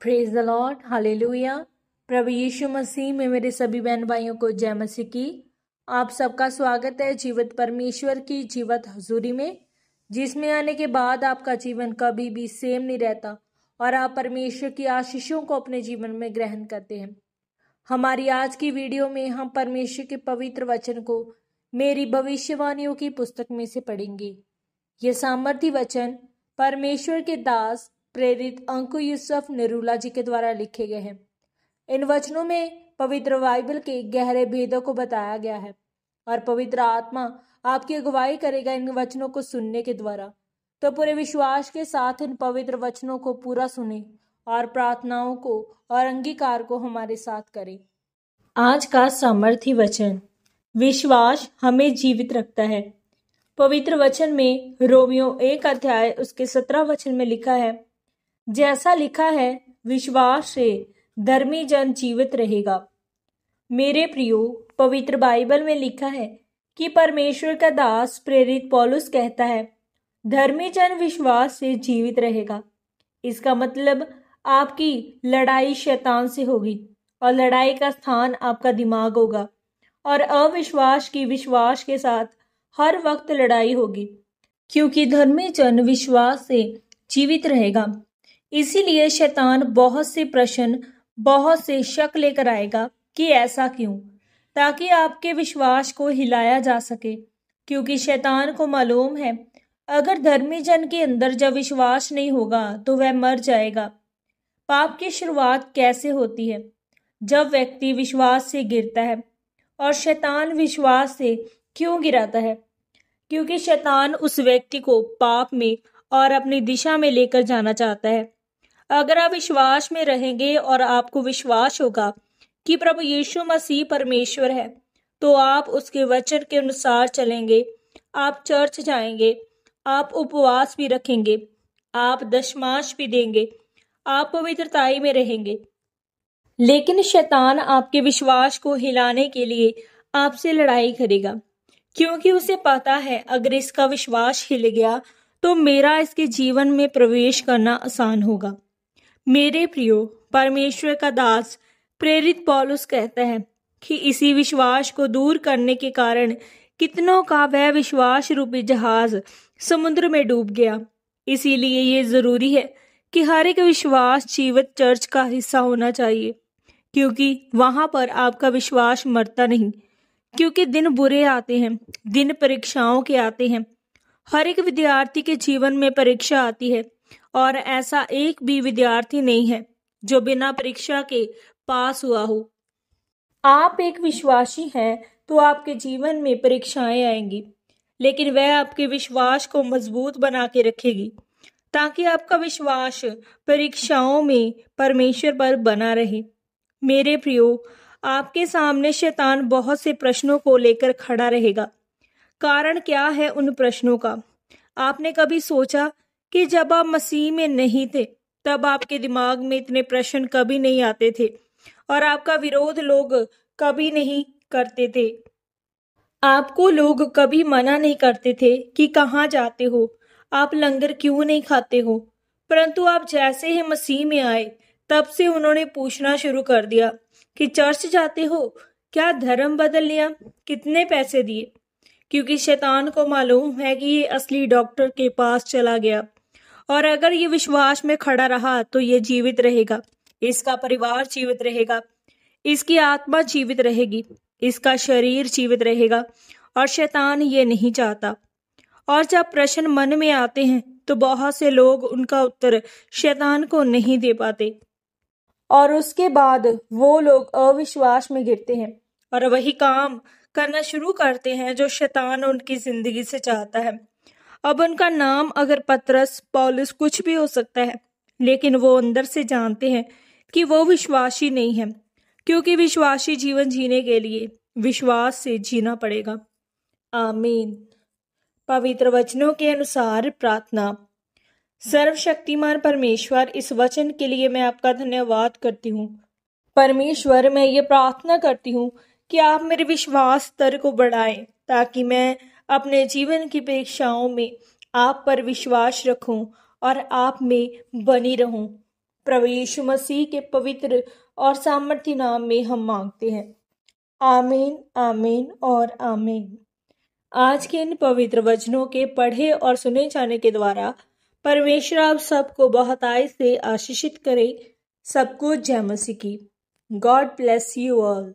Praise the lord, hallelujah. प्रभु यीशु मसीह में मेरे सभी बहन भाइयों को जय मसीह की। आप सबका स्वागत है जीवित परमेश्वर की जीवित हजूरी में, जिसमें आने के बाद आपका जीवन कभी भी सेम नहीं रहता और आप परमेश्वर की आशीषों को अपने जीवन में ग्रहण करते हैं। हमारी आज की वीडियो में हम परमेश्वर के पवित्र वचन को मेरी भविष्यवाणियों की पुस्तक में से पढ़ेंगे। ये सामर्थी वचन परमेश्वर के दास प्रेरित अंकु यूसुफ निरूला जी के द्वारा लिखे गए हैं। इन वचनों में पवित्र बाइबल के गहरे भेदों को बताया गया है और पवित्र आत्मा आपकी अगुवाई करेगा इन वचनों को सुनने के द्वारा। तो पूरे विश्वास के साथ इन पवित्र वचनों को पूरा सुने और प्रार्थनाओं को और अंगीकार को हमारे साथ करें। आज का सामर्थी वचन, विश्वास हमें जीवित रखता है। पवित्र वचन में रोमियो 1 अध्याय उसके 17 वचन में लिखा है, जैसा लिखा है विश्वास से धर्मी जन जीवित रहेगा। मेरे प्रियो, पवित्र बाइबल में लिखा है कि परमेश्वर का दास प्रेरित पौलुस कहता है, धर्मी जन विश्वास से जीवित रहेगा। इसका मतलब आपकी लड़ाई शैतान से होगी और लड़ाई का स्थान आपका दिमाग होगा और अविश्वास की विश्वास के साथ हर वक्त लड़ाई होगी, क्योंकि धर्मी जन विश्वास से जीवित रहेगा। इसीलिए शैतान बहुत से प्रश्न, बहुत से शक लेकर आएगा कि ऐसा क्यों, ताकि आपके विश्वास को हिलाया जा सके। क्योंकि शैतान को मालूम है अगर धर्मी जन के अंदर जब विश्वास नहीं होगा तो वह मर जाएगा। पाप की शुरुआत कैसे होती है? जब व्यक्ति विश्वास से गिरता है। और शैतान विश्वास से क्यों गिराता है? क्योंकि शैतान उस व्यक्ति को पाप में और अपनी दिशा में लेकर जाना चाहता है। अगर आप विश्वास में रहेंगे और आपको विश्वास होगा कि प्रभु यीशु मसीह परमेश्वर है, तो आप उसके वचन के अनुसार चलेंगे। आप चर्च जाएंगे, आप उपवास भी रखेंगे, आप दशमांश भी देंगे, आप पवित्रताई में रहेंगे। लेकिन शैतान आपके विश्वास को हिलाने के लिए आपसे लड़ाई करेगा, क्योंकि उसे पता है अगर इसका विश्वास हिल गया तो मेरा इसके जीवन में प्रवेश करना आसान होगा। मेरे प्रियो, परमेश्वर का दास प्रेरित पौलुस कहता है कि इसी विश्वास को दूर करने के कारण कितनों का वह विश्वास रूपी जहाज समुद्र में डूब गया। इसीलिए ये जरूरी है कि हर एक विश्वास जीवित चर्च का हिस्सा होना चाहिए, क्योंकि वहां पर आपका विश्वास मरता नहीं। क्योंकि दिन बुरे आते हैं, दिन परीक्षाओं के आते हैं। हर एक विद्यार्थी के जीवन में परीक्षा आती है और ऐसा एक भी विद्यार्थी नहीं है जो बिना परीक्षा के पास हुआ हो। आप एक विश्वासी हैं तो आपके जीवन में परीक्षाएं आएंगी, लेकिन वह आपके विश्वास को मजबूत बना के रखेगी, ताकि आपका विश्वास परीक्षाओं में परमेश्वर पर बना रहे। मेरे प्रियो, आपके सामने शैतान बहुत से प्रश्नों को लेकर खड़ा रहेगा। कारण क्या है उन प्रश्नों का? आपने कभी सोचा कि जब आप मसीह में नहीं थे तब आपके दिमाग में इतने प्रश्न कभी नहीं आते थे और आपका विरोध लोग कभी नहीं करते थे। आपको लोग कभी मना नहीं करते थे कि कहाँ जाते हो, आप लंगर क्यों नहीं खाते हो। परंतु आप जैसे ही मसीह में आए तब से उन्होंने पूछना शुरू कर दिया कि चर्च जाते हो, क्या धर्म बदल लिया, कितने पैसे दिए। क्योंकि शैतान को मालूम है कि ये असली डॉक्टर के पास चला गया और अगर ये विश्वास में खड़ा रहा तो ये जीवित रहेगा, इसका परिवार जीवित रहेगा, इसकी आत्मा जीवित रहेगी, इसका शरीर जीवित रहेगा, और शैतान ये नहीं चाहता। और जब प्रश्न मन में आते हैं तो बहुत से लोग उनका उत्तर शैतान को नहीं दे पाते और उसके बाद वो लोग अविश्वास में गिरते हैं और वही काम करना शुरू करते हैं जो शैतान उनकी जिंदगी से चाहता है। अब उनका नाम अगर पतरस, पौलुस कुछ भी हो सकता है, लेकिन वो अंदर से जानते हैं कि वो विश्वासी नहीं है, क्योंकि विश्वासी जीवन जीने के लिए विश्वास से जीना पड़ेगा। आमीन। पवित्र वचनों के अनुसार प्रार्थना। सर्वशक्तिमान परमेश्वर, इस वचन के लिए मैं आपका धन्यवाद करती हूँ। परमेश्वर, मैं ये प्रार्थना करती हूँ कि आप मेरे विश्वास स्तर को बढ़ाएं, ताकि मैं अपने जीवन की परीक्षाओं में आप पर विश्वास रखूं और आप में बनी रहूं। प्रभु यीशु मसीह के पवित्र और सामर्थ्य नाम में हम मांगते हैं। आमीन, आमीन और आमीन। आज के इन पवित्र वचनों के पढ़े और सुने जाने के द्वारा परमेश्वर आप सबको बहुत आय से आशीषित करे। सबको जय मसीह की। God bless you all.